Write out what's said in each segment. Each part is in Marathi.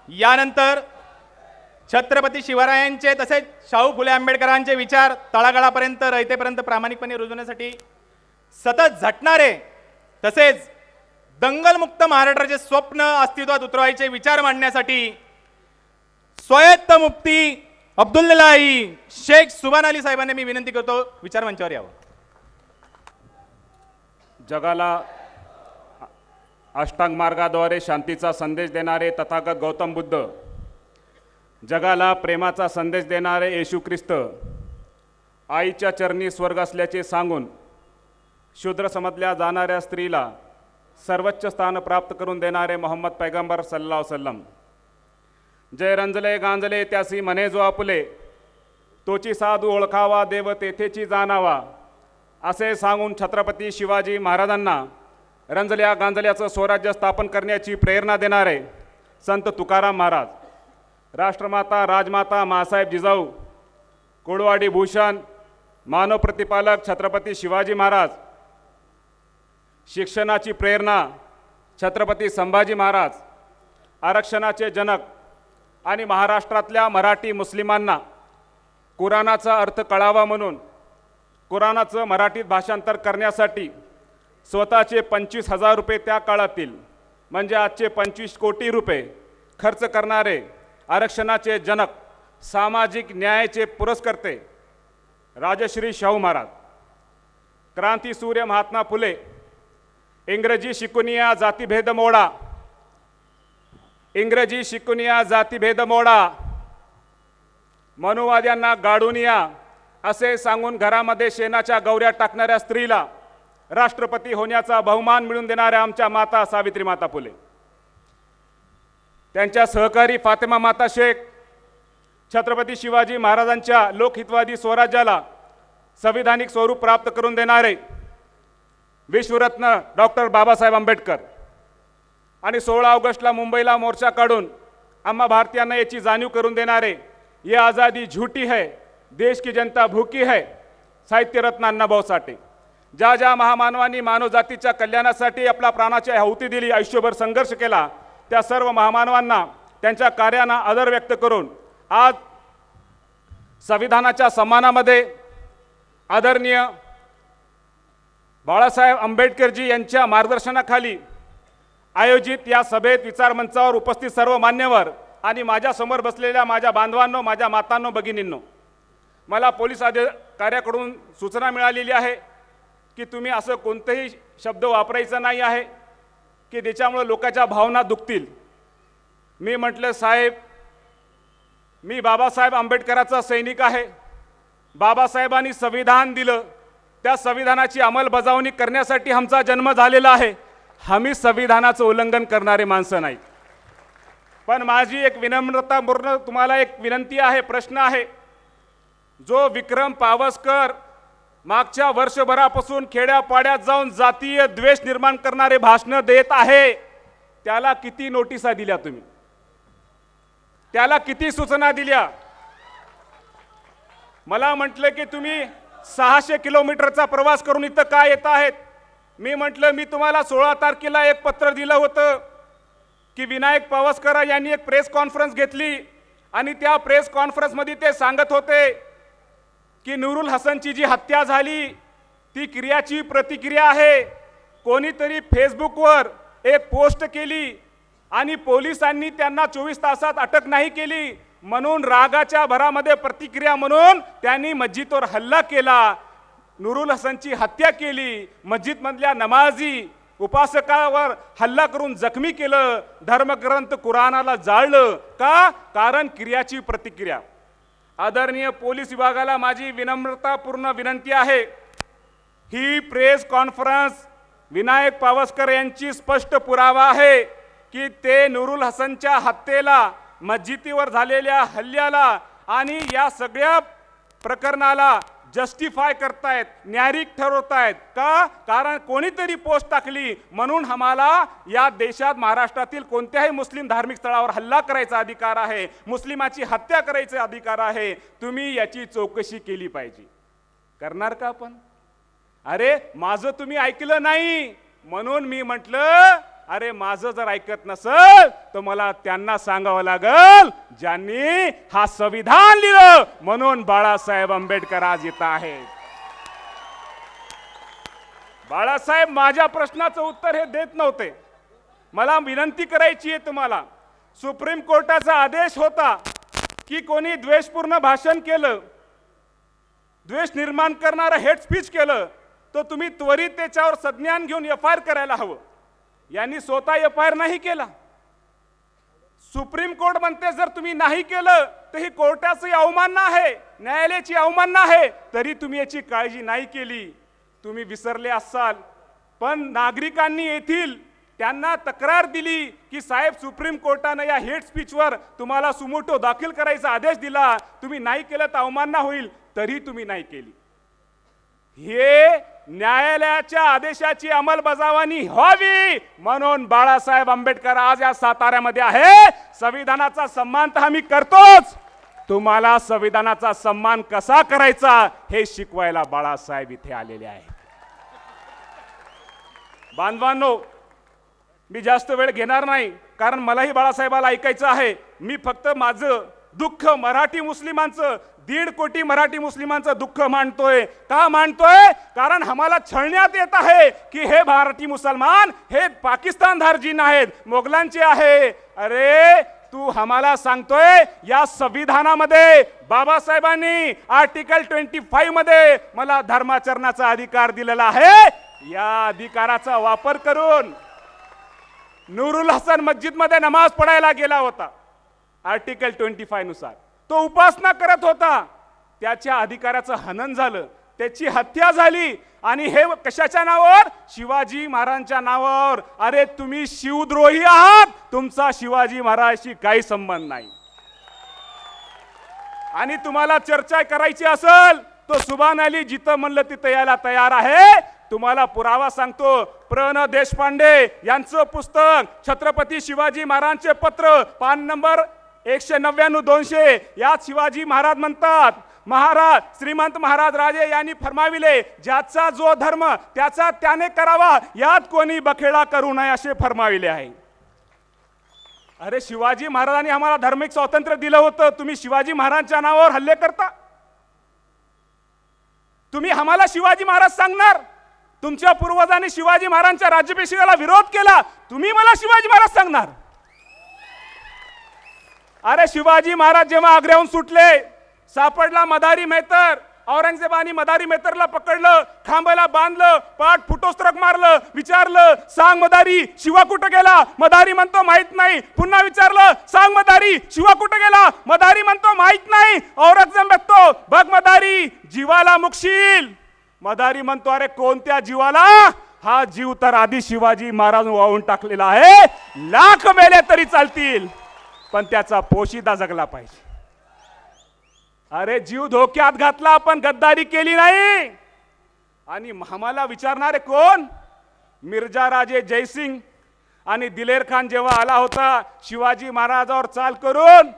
यानंतर छत्रपती शिवरायांचे तसेच शाहू फुले आंबेडकरांचे विचार तळागाळापर्यंत रयतेपर्यंत प्रामाणिकपणे रुजवण्यासाठी सतत झटणारे तसेच दंगलमुक्त महाराष्ट्राचे स्वप्न अस्तित्वात उतरवायचे विचार मांडण्यासाठी स्वायत्त मुफ्ती अब्दुल्लाही शेख सुभान अली साहेबांनी मी विनंती करतो विचार मंचावर यावं. जगाला अष्टांग मार्गाद्वारे शांतीचा संदेश देणारे तथागत गौतम बुद्ध, जगाला प्रेमाचा संदेश देणारे येशू ख्रिस्त, आईच्या चरणी स्वर्ग असल्याचे सांगून शूद्र समजल्या जाणाऱ्या स्त्रीला सर्वोच्च स्थान प्राप्त करून देणारे मोहम्मद पैगंबर सल्लल्लाहु अलैहि वसल्लम, जय रंजले गांजले त्यासी म्हणे जो आपुले, तोची साधू ओळखावा देव तेथेची जाणावा, असे सांगून छत्रपती शिवाजी महाराजांना रंजल्या गांजल्याचं स्वराज्य स्थापन करण्याची प्रेरणा देणारे संत तुकाराम महाराज, राष्ट्रमाता राजमाता मासाहेब जिजाऊ, कोळवाडी भूषण, मानव प्रतिपालक छत्रपती शिवाजी महाराज, शिक्षणाची प्रेरणा छत्रपती संभाजी महाराज, आरक्षणाचे जनक आणि महाराष्ट्रातल्या मराठी मुस्लिमांना कुराणाचा अर्थ कळावा म्हणून कुराणाचं मराठीत भाषांतर करण्यासाठी स्वतःचे 25,000 रुपये त्या काळातील म्हणजे आजचे 25 कोटी रुपये खर्च करणारे आरक्षणाचे जनक, सामाजिक न्यायाचे पुरस्कर्ते राजश्री शाहू महाराज, क्रांतीसूर्य महात्मा फुले, इंग्रजी शिकूनिया जातीभेद मोडा, इंग्रजी शिकूनिया जातीभेद मोडा, मनुवाद्यांना गाडून या असे सांगून घरामध्ये शेणाच्या गौऱ्या टाकणाऱ्या स्त्रीला राष्ट्रपती होण्याचा बहुमान मिळवून देणाऱ्या आमच्या माता सावित्री माता फुले, त्यांच्या सहकारी फातिमा माता शेख, छत्रपती शिवाजी महाराजांच्या लोकहितवादी स्वराज्याला संविधानिक स्वरूप प्राप्त करून देणारे विश्वरत्न डॉक्टर बाबासाहेब आंबेडकर आणि 16 ऑगस्टला मुंबईला मोर्चा काढून आम्हा भारतीयांना याची जाणीव करून देणारे ये आज़ादी झूठी है, देश की जनता भूकी है, साहित्यरत्न अण्णाभाऊ साठे, ज्या ज्या महामानवांनी मानवजातीच्या कल्याणासाठी आपल्या प्राणाची आहुती दिली, आयुष्यभर संघर्ष केला, त्या सर्व महामानवांना त्यांच्या कार्यांना आदर व्यक्त करून आज संविधानाच्या सन्मानामध्ये आदरणीय बाळासाहेब आंबेडकरजी यांच्या मार्गदर्शनाखाली आयोजित या सभेत विचारमंचावर उपस्थित सर्व मान्यवर आणि माझ्या समोर बसलेल्या माझ्या बांधवांनो, माझ्या मातांनो, भगिनींनो, मला पोलीस अधिकाऱ्याकडून सूचना मिळालेली आहे की तुम्ही असं कोणतेही शब्द वापरायचा नाही आहे की त्याच्यामुळे लोकांच्या भावना दुखतील. मी म्हटलं साहेब, मी बाबासाहेब आंबेडकरांचा सैनिक आहे. बाबासाहेबांनी संविधान दिलं, त्या संविधानाची अंमलबजावणी करण्यासाठी आमचा जन्म झालेला आहे. आम्ही संविधानाचं उल्लंघन करणारे माणसं नाही. पण माझी एक विनम्रतापूर्ण तुम्हाला एक विनंती आहे, प्रश्न आहे. जो विक्रम पावसकर मागच्या वर्षभरापासून खेड्यापाड्यात जाऊन जातीय द्वेष निर्माण करणारे भाषण देत आहे, त्याला किती नोटिसा दिल्या तुम्ही? त्याला किती सूचना दिल्या? मला म्हटलं की तुम्ही 600 किलोमीटरचा प्रवास करून इथं काय येत आहेत? मी म्हटलं मी तुम्हाला 16 तारखेला एक पत्र दिलं होतं की विनायक पावसकर यांनी एक प्रेस कॉन्फरन्स घेतली आणि त्या प्रेस कॉन्फरन्समध्ये ते सांगत होते की नूरुल हसनची जी हत्या झाली ती क्रियाची प्रतिक्रिया आहे. कोणीतरी फेसबुकवर एक पोस्ट केली आणि पोलिसांनी त्यांना 24 तासात अटक नाही केली, म्हणून रागाच्या भरामध्ये प्रतिक्रिया म्हणून त्यांनी मस्जिदवर हल्ला केला, नूरुल हसनची हत्या केली, मस्जिदमधल्या नमाजी उपासकावर हल्ला करून जखमी केलं, धर्मग्रंथ कुराणाला जाळलं. का? कारण क्रियाची प्रतिक्रिया. आदरणीय पोलीस विभागाला माझी विनम्रतापूर्ण विनंती आहे, ही प्रेस कॉन्फरन्स विनायक पावसकर यांची स्पष्ट पुरावा आहे की ते नूरुल हसनच्या हत्येला, मस्जिदीवर झालेल्या हल्ल्याला आणि या सगळ्या प्रकरणाला जस्टिफाय करतायत, न्यायारिक ठरवतायत. का? कारण कोणीतरी पोस्ट टाकली म्हणून आम्हाला या देशात महाराष्ट्रातील कोणत्याही मुस्लिम धार्मिक स्थळावर हल्ला करायचा अधिकार आहे, मुस्लिमाची हत्या करायचा अधिकार आहे. तुम्ही याची चौकशी केली पाहिजे. करणार का आपण? अरे माझं तुम्ही ऐकलं नाही म्हणून मी म्हटलं अरे माझं जर ऐकत नसल तर मला त्यांना सांगावं लागल ज्यांनी हा संविधान लिहिलं, म्हणून बाळासाहेब आंबेडकर आज इथं आहेत. बाळासाहेब माझ्या प्रश्नाचं उत्तर हे देत नव्हते. मला विनंती करायची आहे तुम्हाला, सुप्रीम कोर्टाचा आदेश होता की कोणी द्वेषपूर्ण भाषण केलं, द्वेष निर्माण करणारं हेट स्पीच केलं, तर तुम्ही त्वरित त्याच्यावर संज्ञान घेऊन FIR करायला हवं. यांनी स्वतः FIR नाही केला. सुप्रीम कोर्ट म्हणते जर तुम्ही नाही केलं तर ही कोर्टाची अवमानना आहे, न्यायालयाची अवमानना आहे, तरी तुम्ही याची काळजी नाही केली. तुम्ही विसरले असाल, पण नागरिकांनी येथील त्यांना तक्रार दिली की साहेब सुप्रीम कोर्टानं या हेट स्पीचवर तुम्हाला सुमोटो दाखल करायचा आदेश दिला, तुम्ही नाही केलं तर अवमानना होईल, तरी तुम्ही नाही केली. हे न्यायालयाच्या आदेशाची अंमलबजावणी व्हावी म्हणून बाळासाहेब आंबेडकर आज या साताऱ्यामध्ये आहे. संविधानाचा सन्मान तर आम्ही करतोच, तुम्हाला संविधानाचा सन्मान कसा करायचा हे शिकवायला बाळासाहेब इथे आलेले आहेत. बांधवांनो, मी जास्त वेळ घेणार नाही, कारण मलाही बाळासाहेबाला ऐकायचं आहे. मी फक्त माझं दुःख मराठी मुस्लिमांचं, 1.5 कोटी मराठी मुस्लिमांचं दुःख मांडतोय. का मांडतोय? कारण आम्हाला छळण्यात येत आहे की हे मराठी मुसलमान हे पाकिस्तान धार्जिन आहेत, मोगलांचे आहे. अरे तू आम्हाला सांगतोय या संविधानामध्ये बाबासाहेबांनी आर्टिकल 25 मध्ये मला धर्माचरणाचा अधिकार दिलेला आहे. या अधिकाराचा वापर करून नूरुल हसन मस्जिद मध्ये नमाज पडायला गेला होता. आर्टिकल 25 नुसार तो उपासना करत होता. त्याच्या अधिकाराचं हनन झालं, त्याची हत्या झाली, आणि हे कशाच्या नावावर? शिवाजी महाराजांच्या नावावर. अरे तुम्ही शिवद्रोही आहात, तुमचा शिवाजी महाराजांशी काही संबंध नाही. आणि तुम्हाला चर्चा करायची असेल तो सुभान अली जिथं म्हणलं तिथं यायला तयार आहे. तुम्हाला पुरावा सांगतो, प्र. न. देशपांडे यांचं पुस्तक छत्रपती शिवाजी महाराजांचे पत्र, पान नंबर 199-200, यात शिवाजी महाराज म्हणतात, महाराज श्रीमंत महाराज राजे यांनी फरमाविले, ज्याचा जो धर्म त्याचा त्याने करावा, यात कोणी बखेडा करू नये असे फरमाविले आहे. अरे शिवाजी महाराजांनी आम्हाला धार्मिक स्वातंत्र्य दिलं होतं, तुम्ही शिवाजी महाराजांच्या नावावर हल्ले करता. तुम्ही आम्हाला शिवाजी महाराज सांगणार? तुमच्या पूर्वजांनी शिवाजी महाराजांच्या राज्याभिषेकाला विरोध केला, तुम्ही मला शिवाजी महाराज सांगणार? अरे शिवाजी महाराज जेव्हा आग्र्याहून सुटले, सापडला मदारी मेहतर, औरंगजेबाने मदारी मेहतरला पकडलं, खांबाला बांधलं, पाठ फुटोस्त्रक मारलं, विचारलं सांग मदारी शिवा कुठं गेला? मदारी म्हणतो माहित नाही. पुन्हा विचारलं सांग मदारी शिवा कुठं गेला? मदारी म्हणतो माहित नाही. औरंगजेब म्हणतो बघ मदारी जीवाला मुकशील. मदारी म्हणतो अरे कोणत्या जीवाला? हा जीव तर आधी शिवाजी महाराज वाहून टाकलेला आहे, लाख मेले तरी चालतील, पण त्याचा पोशिदा जगला पाहिजे. अरे जीव धोक्यात घातला, आपण गद्दारी केली नाही. आणि आम्हाला विचारणारे कोण? मिर्झा राजे जयसिंग आणि दिलेर खान जेव्हा आला होता शिवाजी महाराजावर चाल करून,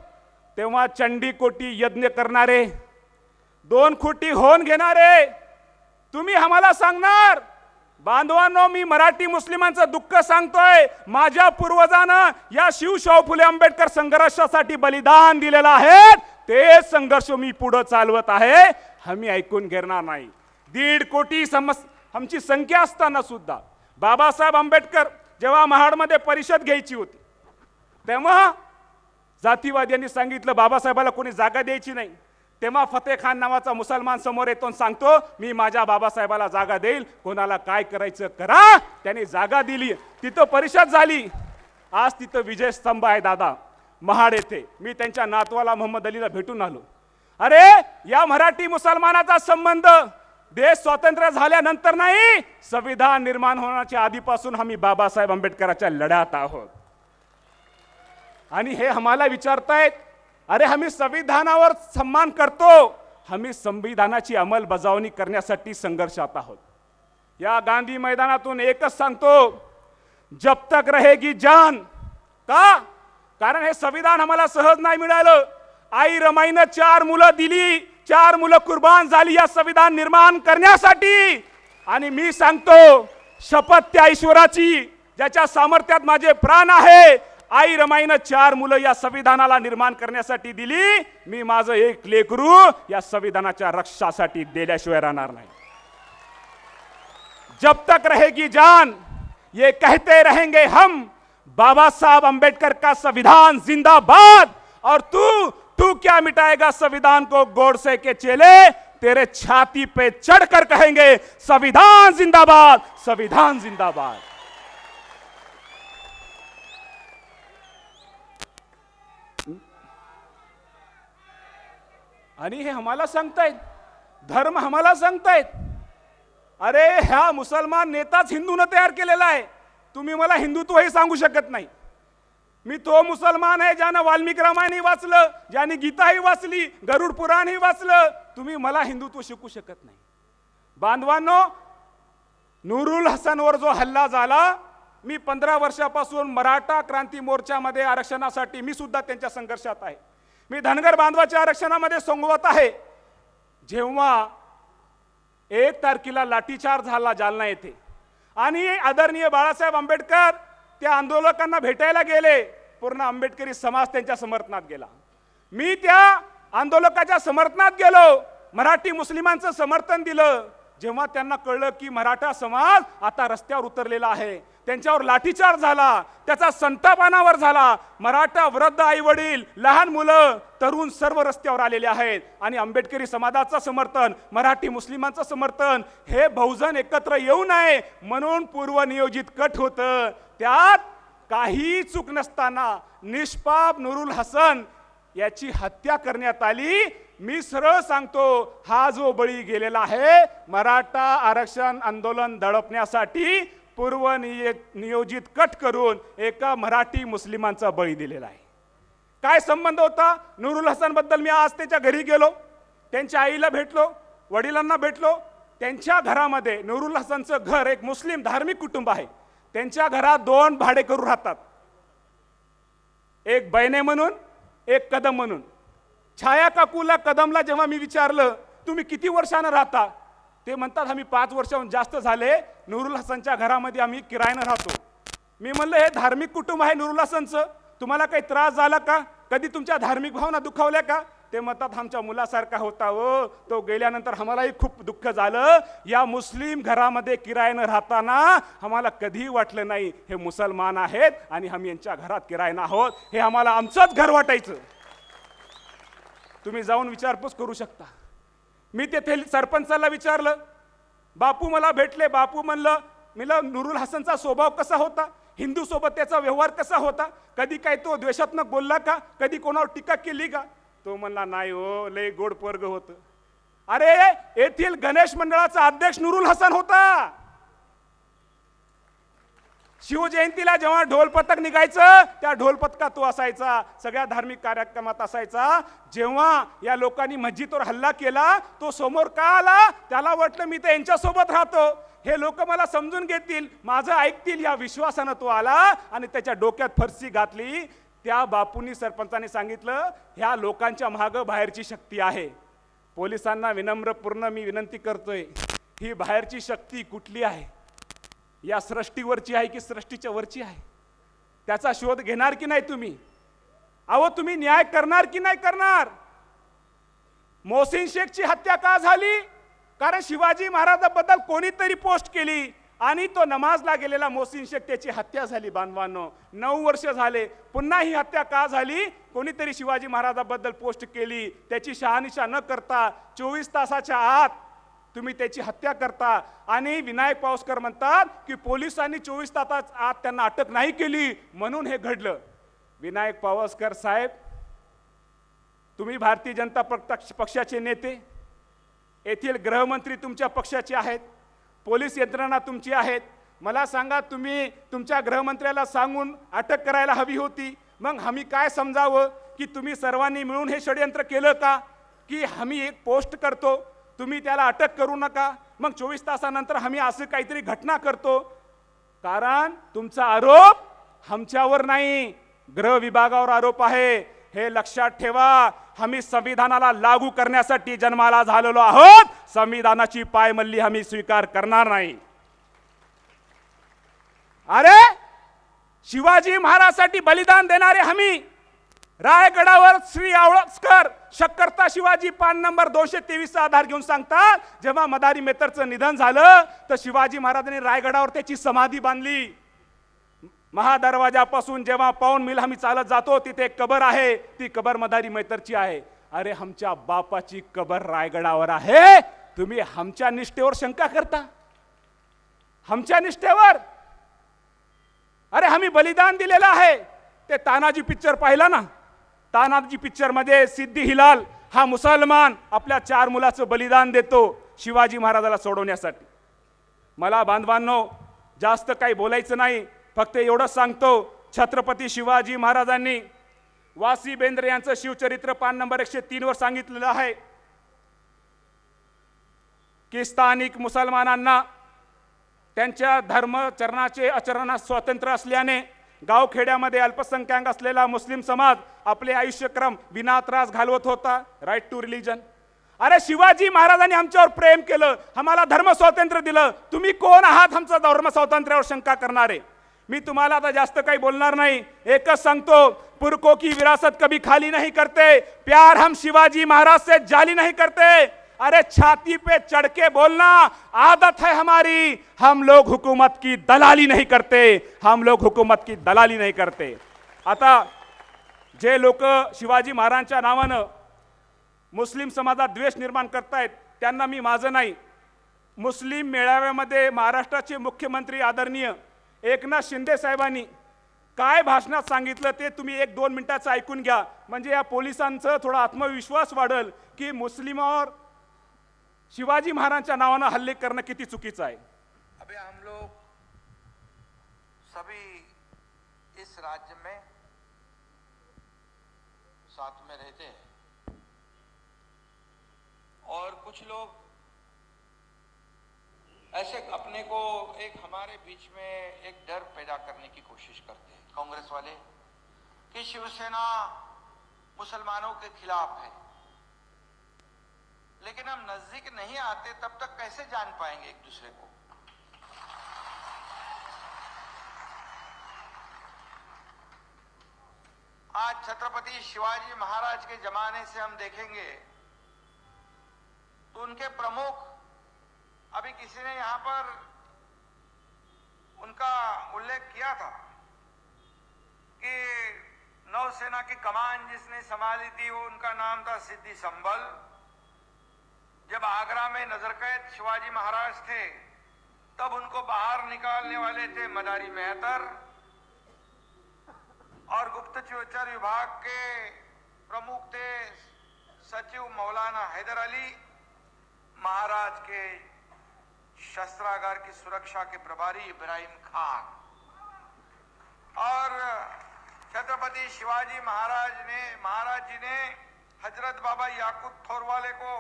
तेव्हा चंडी कोटी यज्ञ करणारे, 2 कोटी होऊन घेणारे तुम्ही आम्हाला सांगणार? बांधवांनो, मी मराठी मुस्लिमांचं दुःख सांगतोय. माझ्या पूर्वजांना या शाहू फुले आंबेडकर संघर्षासाठी बलिदान दिलेलं आहे, ते संघर्ष मी पुढे चालवत आहे. आम्ही ऐकून घेणार नाही. 1.5 कोटी आमची संख्या असताना सुद्धा बाबासाहेब आंबेडकर जेव्हा महाडमध्ये परिषद घ्यायची होती, तेव्हा जातीवाद्यांनी सांगितलं बाबासाहेबाला कोणी जागा द्यायची नाही. तेव्हा फतेह खान नावाचा मुसलमान समोर येतो आणि सांगतो मी माझ्या बाबासाहेबाला जागा देईल, कोणाला काय करायचं करा. त्याने जागा दिली, तिथं परिषद झाली. आज तिथं विजय स्तंभ आहे दादा महाड येथे. मी त्यांच्या नातवाला मोहम्मद अलीला भेटून आलो. अरे या मराठी मुसलमानाचा संबंध देश स्वतंत्र झाल्यानंतर नाही, संविधान निर्माण होण्याच्या आधीपासून आम्ही बाबासाहेब आंबेडकरांच्या लढ्यात आहोत. आणि हे आम्हाला विचारतायत, अरे आम्ही संविधानावर सन्मान करतो, आम्ही संविधानाची अंमलबजावणी करण्यासाठी संघर्षात आहोत. या गांधी मैदानातून एकच सांगतो, जब तक रहेगी जान. का? कारण हे संविधान आम्हाला सहज नाही मिळालं. आई रमाईनं 4 मुलं दिली, 4 मुलं कुर्बान झाली या संविधान निर्माण करण्यासाठी. आणि मी सांगतो शपथ त्या ईश्वराची, ज्याच्या सामर्थ्यात माझे प्राण आहे. आई रमाईनं 4 मुलं या संविधानाला निर्माण करण्यासाठी दिली. मी माझं एक लेकरू या संविधानाच्या रक्षासाठी दिल्याशिवाय राहणार नाही. जब तक रहेगी जान ये कहते रहेंगे हम, बाबा साहब अंबेडकर का संविधान जिंदाबाद. और तू क्या मिटाएगा संविधान को, गोडसे के चेले तेरे छाती पे चढ़कर कहेंगे संविधान जिंदाबाद, संविधान जिंदाबाद. आणि हे आम्हाला सांगतायत, धर्म आम्हाला सांगतायत. अरे ह्या मुसलमान नेताच हिंदूनं तयार केलेला आहे. तुम्ही मला हिंदुत्व हे सांगू शकत नाही. मी तो मुसलमान आहे ज्यानं वाल्मिकी रामायणही वाचलं, ज्याने गीताही वाचली, गरुड पुराणही वाचलं. तुम्ही मला हिंदुत्व शिकू शकत नाही. बांधवांनो, नूरुल हसनवर जो हल्ला झाला, मी 15 वर्षापासून मराठा क्रांती मोर्चामध्ये आरक्षणासाठी मी सुद्धा त्यांच्या संघर्षात आहे. मी धनगर बांधवाच्या आरक्षणामध्ये सोंगवत आहे. जेव्हा 1 तारखेला लाठीचार्ज झाला जालना येथे आणि आदरणीय बाळासाहेब आंबेडकर त्या आंदोलकांना भेटायला गेले, पूर्ण आंबेडकरी समाज त्यांच्या समर्थनात गेला. मी त्या आंदोलकाच्या समर्थनात गेलो, मराठी मुस्लिमांचं समर्थन दिलं. जेव्हा त्यांना कळलं की मराठा समाज आता रस्त्यावर उतरलेला आहे, त्यांच्यावर लाठीचार्ज झाला, त्याचा संताप अनावर झाला. मराठा वृद्ध आई वडील, लहान मुलं, तरुण सर्व रस्त्यावर आलेले आहेत. आणि आंबेडकरी समाजाचं समर्थन, मराठी मुस्लिमांचं समर्थन, हे बहुजन एकत्र येऊ नये म्हणून पूर्वनियोजित कट होतं. त्यात काही चूक नसताना निष्पाप नूरुल हसन याची हत्या करण्यात आली. मी सरळ सांगतो, हा जो बळी गेलेला आहे मराठा आरक्षण आंदोलन दडपण्यासाठी पूर्वनियोजित कट करून एका मराठी मुस्लिमांचा बळी दिलेला आहे. काय संबंध होता नूरुल हसन बद्दल? मी आज त्याच्या घरी गेलो, त्यांच्या आईला भेटलो, वडिलांना भेटलो. त्यांच्या घरामध्ये नूरुल हसनचं घर एक मुस्लिम धार्मिक कुटुंब आहे. त्यांच्या घरात 2 भाडेकरू राहतात, एक बैने म्हणून, एक कदम म्हणून. छाया काकूला, कदमला जेव्हा मी विचारलं तुम्ही किती वर्षानं राहता, ते म्हणतात आम्ही 5 वर्षाहून जास्त झाले नूरुल हसनच्या घरामध्ये आम्ही किरायानं राहतो. मी म्हणलं हे धार्मिक कुटुंब आहे नूरुल हसनचं, तुम्हाला काही त्रास झाला का, कधी तुमच्या धार्मिक भावना दुखावल्या का? ते म्हणतात आमच्या मुलासारखा होता हो, तो गेल्यानंतर आम्हालाही खूप दुःख झालं. या मुस्लिम घरामध्ये किरायानं राहताना आम्हाला कधीही वाटलं नाही हे मुसलमान आहेत आणि आम्ही यांच्या घरात किरायानं आहोत, हे आम्हाला आमचंच घर वाटायचं. तुम्ही जाऊन विचारपूस करू शकता. मी तेथे सरपंचाला विचारलं, बापू मला भेटले. बापू म्हणलं नूरुल हसनचा स्वभाव कसा होता, हिंदू सोबत त्याचा व्यवहार कसा होता, कधी काय तो द्वेषात्मक बोलला का, कधी कोणावर टीका केली का? तो म्हणला नाही हो, लय गोड पोरग होतं. अरे येथील गणेश मंडळाचा अध्यक्ष नूरुल हसन होता. शिवजयंतीला जेव्हा ढोल पथक निघायचं त्या ढोल पथकात तो असायचा, सगळ्या धार्मिक कार्यक्रमात असायचा. जेव्हा या लोकांनी मस्जिदवर हल्ला केला तो समोर का आला? त्याला वाटलं मी तर यांच्यासोबत राहतो, हे लोक मला समजून घेतील, माझं ऐकतील, या विश्वासानं तो आला आणि त्याच्या डोक्यात फरशी घातली. त्या बापूंनी, सरपंचांनी सांगितलं ह्या लोकांच्या मागं बाहेरची शक्ती आहे. पोलिसांना विनम्रपूर्ण मी विनंती करतोय, ही बाहेरची शक्ती कुठली आहे? या सृष्टीवरची आहे की सृष्टीच्या वरची आहे? त्याचा शोध घेणार की नाही तुम्ही? अहो तुम्ही न्याय करणार की नाही करणार? मोहसिन शेखची हत्या का झाली? कारण शिवाजी महाराजांबद्दल कोणीतरी पोस्ट केली आणि तो नमाजला गेलेला मोहसिन शेख, त्याची हत्या झाली. बांधवांनो, 9 वर्ष झाले, पुन्हा ही हत्या का झाली? कोणीतरी शिवाजी महाराजांबद्दल पोस्ट केली, त्याची शहानिशा न करता 24 तासाच्या आत तुम्ही त्याची हत्या करता. आणि विनायक पावसकर म्हणतात की पोलिसांनी 24 तासाच्या आत त्यांना अटक नाही केली म्हणून हे घडलं. विनायक पावसकर साहेब, तुम्ही भारतीय जनता पक्षाचे नेते, येथील गृहमंत्री तुमच्या पक्षाचे आहेत, पोलीस यंत्रणा तुमची आहेत. मला सांगा, तुम्ही तुमच्या गृहमंत्र्याला सांगून अटक करायला हवी होती. मग आम्ही काय समजावं की तुम्ही सर्वांनी मिळून हे षडयंत्र केलं का, की आम्ही एक पोस्ट करतो, तुम्ही त्याला अटक करू नका, मग 24 तासानंतर आम्ही असं काहीतरी घटना करतो? कारण तुमचा आरोप आमच्यावर नाही, गृह विभागावर आरोप आहे. हे लक्षात ठेवा. आम्ही संविधानाला लागू करण्यासाठी जन्माला झालेलो आहोत. संविधानाची पायमल्ली आम्ही स्वीकार करणार नाही. अरे शिवाजी महाराजसाठी बलिदान देणारे आम्ही रायगडावर श्री आवळसकर शक्करता शिवाजी पान नंबर 223 चा आधार घेऊन सांगतात, जेव्हा मदारी मेतरचं निधन झालं तर शिवाजी महाराजांनी रायगडावर त्याची समाधी बांधली. महादरवाजापासून जेव्हा पाऊण मिल आम्ही चालत जातो तिथे एक कबर आहे, ती कबर मदारी मेतरची आहे. अरे आमच्या बापाची कबर रायगडावर आहे, तुम्ही आमच्या निष्ठेवर शंका करता? आमच्या निष्ठेवर? अरे आम्ही बलिदान दिलेलं आहे. ते तानाजी पिक्चर पाहिला ना? तानाजी पिक्चर मध्ये सिद्धी हिलाल हा मुसलमान आपल्या 4 मुलाचं बलिदान देतो शिवाजी महाराजाला सोडवण्यासाठी. मला बांधवांनो जास्त काही बोलायचं नाही, फक्त एवढंच सांगतो, छत्रपती शिवाजी महाराजांनी वासी बेंद्रे यांचं शिवचरित्र पान नंबर 103 वर सांगितलेलं आहे की स्थानिक मुसलमानांना त्यांच्या धर्मचरणाचे आचरणास स्वातंत्र्य असल्याने गावखेड्यामध्ये अल्पसंख्याक असलेला मुस्लिम समाज आपले आयुष्यक्रम विना त्रास घालवत होता. Right to religion. अरे शिवाजी महाराजांनी आमच्यावर प्रेम केलं, आम्हाला धर्म स्वातंत्र्य दिलं. तुम्ही कोण आहात आमचं धर्म स्वातंत्र्यावर शंका करणारे? मी तुम्हाला आता जास्त काही बोलणार नाही, एकच सांगतो, पुरखों की विरासत कभी खाली नहीं करते, प्यार हम शिवाजी महाराज से जाली नहीं करते. अरे छाती पे चढ़ के बोलना आदत है हमारी, हम लोग हुकूमत की दलाली नहीं करते, हम लोग हुकूमत की दलाली नहीं करते. आता जे लोक शिवाजी महाराजांच्या नावानं मुस्लिम समाजात द्वेष निर्माण करतायत त्यांना मी माझं नाही, मुस्लिम मेळाव्यामध्ये महाराष्ट्राचे मुख्यमंत्री आदरणीय एकनाथ शिंदे साहेबांनी काय भाषणात सांगितलं ते तुम्ही 1-2 मिनिटाचं ऐकून घ्या, म्हणजे या पोलिसांचं थोडा आत्मविश्वास वाढेल की मुस्लिमावर शिवाजी महाराजांच्या नावानं हल्ले करणं किती चुकीचं आहे. अभी हम लोग सभी इस राज्य में साथ में रहते हैं और कुछ लोग ऐसे अपने को एक हमारे बीच में एक डर पैदा करने की कोशिश करते हैं कांग्रेस वाले कि शिवसेना मुसलमानों के खिलाफ है, लेकिन हम नजदीक नहीं आते तब तक कैसे जान पाएंगे एक दूसरे को. आज छत्रपति शिवाजी महाराज के जमाने से हम देखेंगे तो उनके प्रमुख, अभी किसी ने यहां पर उनका उल्लेख किया था कि नौसेना की कमान जिसने संभाली थी वो उनका नाम था सिद्धि संबल. जब आगरा में नजरकैद शिवाजी महाराज थे तब उनको बाहर निकालने वाले थे मदारी मेहतर और गुप्तचर विभाग के प्रमुख थे सचिव मौलाना हैदर अली. महाराज के शस्त्रागार की सुरक्षा के प्रभारी इब्राहिम खान और छत्रपति शिवाजी महाराज जी ने हजरत बाबा याकूब थोरवाले को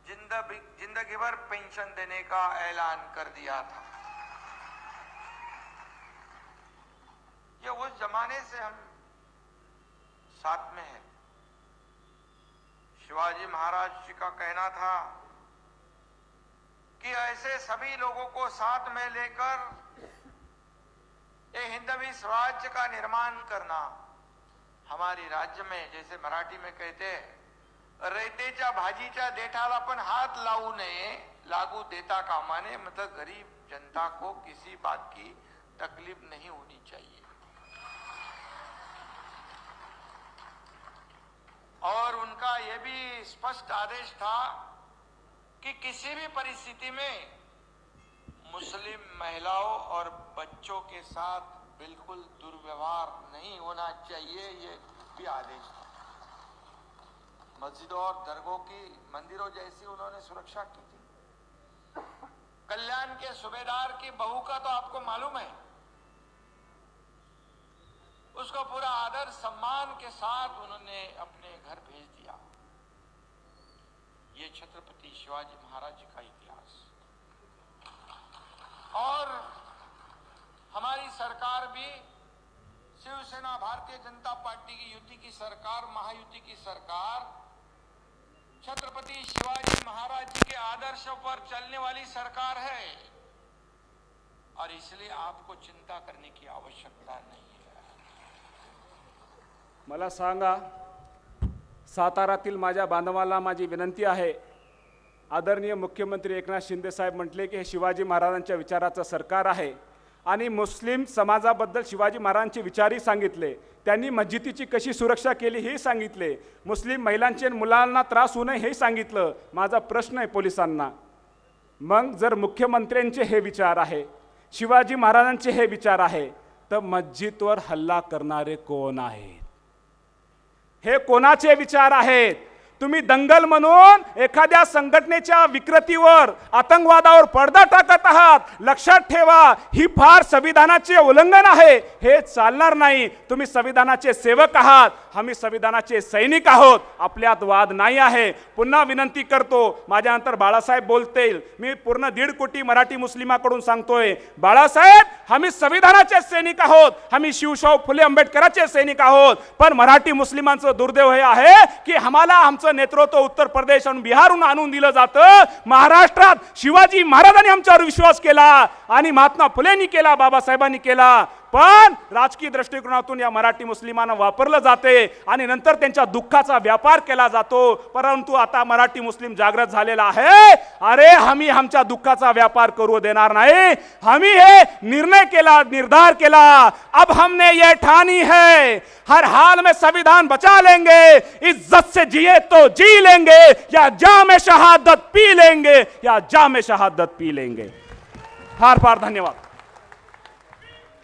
जिंदगी भर पेंशन देने का ऐलान कर दिया था. ये उस जमाने से हम साथ में हैं. शिवाजी महाराज जी का कहना था कि ऐसे सभी लोगों को साथ में लेकर ये हिंदवी स्वराज्य का निर्माण करना हमारी राज्य में, जैसे मराठी में कहते हैं, रयतेच्या भाजीच्या देठाला पण हाथ लावू नये, लागू देता कामा नये. मतलब गरीब जनता को किसी बात की तकलीफ नहीं होनी चाहिए. और उनका यह भी स्पष्ट आदेश था कि किसी भी परिस्थिति में मुस्लिम महिलाओं और बच्चों के साथ बिल्कुल दुर्व्यवहार नहीं होना चाहिए, ये भी आदेश था. मस्जिदों और दरगाहों की, मंदिरों जैसी उन्होंने सुरक्षा की थी. कल्याण के सूबेदार की बहू का तो आपको मालूम है, उसको पूरा आदर सम्मान के साथ उन्होंने अपने घर भेज दिया. ये छत्रपति शिवाजी महाराज जी का इतिहास. और हमारी सरकार भी, शिवसेना भारतीय जनता पार्टी की युति की सरकार, महायुति की सरकार, छत्रपति शिवाजी महाराज जी के आदर्शों पर चलने वाली सरकार है और इसलिए आपको चिंता करने की आवश्यकता नहीं है. मला सांगा, सातारातील माझ्या बांधवाला माझी विनंती आहे, आदरणीय मुख्यमंत्री एकनाथ शिंदे साहेब म्हटले की हे शिवाजी महाराजांच्या विचाराचं सरकार आहे आणि मुस्लिम समाजाबद्दल शिवाजी महाराजांचे विचारही सांगितले. त्यांनी मस्जिदीची कशी सुरक्षा केली हे सांगितले. मुस्लिम महिलांचे आणि मुलांना त्रास होऊ नये हे सांगितलं. माझा प्रश्न आहे पोलिसांना, मग जर मुख्यमंत्र्यांचे हे विचार आहे, शिवाजी महाराजांचे हे विचार आहे, तर मस्जिदवर हल्ला करणारे कोण आहेत? हे कोणाचे विचार आहेत? तुम्ही दंगल म्हणून एखाद्या संघटनेच्या विकृतीवर, आतंकवादावर पडदा टाकत आहात. लक्षात ठेवा, ही फार संविधानाचे उल्लंघन आहे. हे चालणार नाही. तुम्ही संविधानाचे सेवक आहात, आम्ही संविधानाचे सैनिक आहोत. आपल्यात वाद नाही आहे. पुन्हा विनंती करतो, माझ्यानंतर बाळासाहेब बोलतील. मी पूर्ण 1.5 कोटी मराठी मुस्लिमाकडून सांगतोय, बाळासाहेब, आम्ही संविधानाचे सैनिक आहोत, आम्ही शिवशाहू फुले आंबेडकरांचे सैनिक आहोत. पण मराठी मुस्लिमांचं दुर्दैव हे आहे की आम्हाला आमचं नेतृत्व उत्तर प्रदेश आणि बिहारहून आणून दिलं जातं. महाराष्ट्रात शिवाजी महाराजांनी आमच्यावर विश्वास केला आणि महात्मा फुलेंनी केला, बाबासाहेबांनी केला, पण राजकीय दृष्टिकोनातून या मराठी मुस्लिमांना वापरलं जाते आणि नंतर त्यांच्या दुःखाचा व्यापार केला जातो. परंतु आता मराठी मुस्लिम जागृत झालेला आहे. अरे, आम्ही आमच्या दुःखाचा व्यापार करू देणार नाही. आम्ही हे निर्धार केला. अब हमने ये ठानी है, हर हाल में संविधान बचा लेंगे, इज्जत से जिए तो जी लेंगे, या जाम शहादत पी लेंगे, या जाम शहादत पी लेंगे. फार फार धन्यवाद.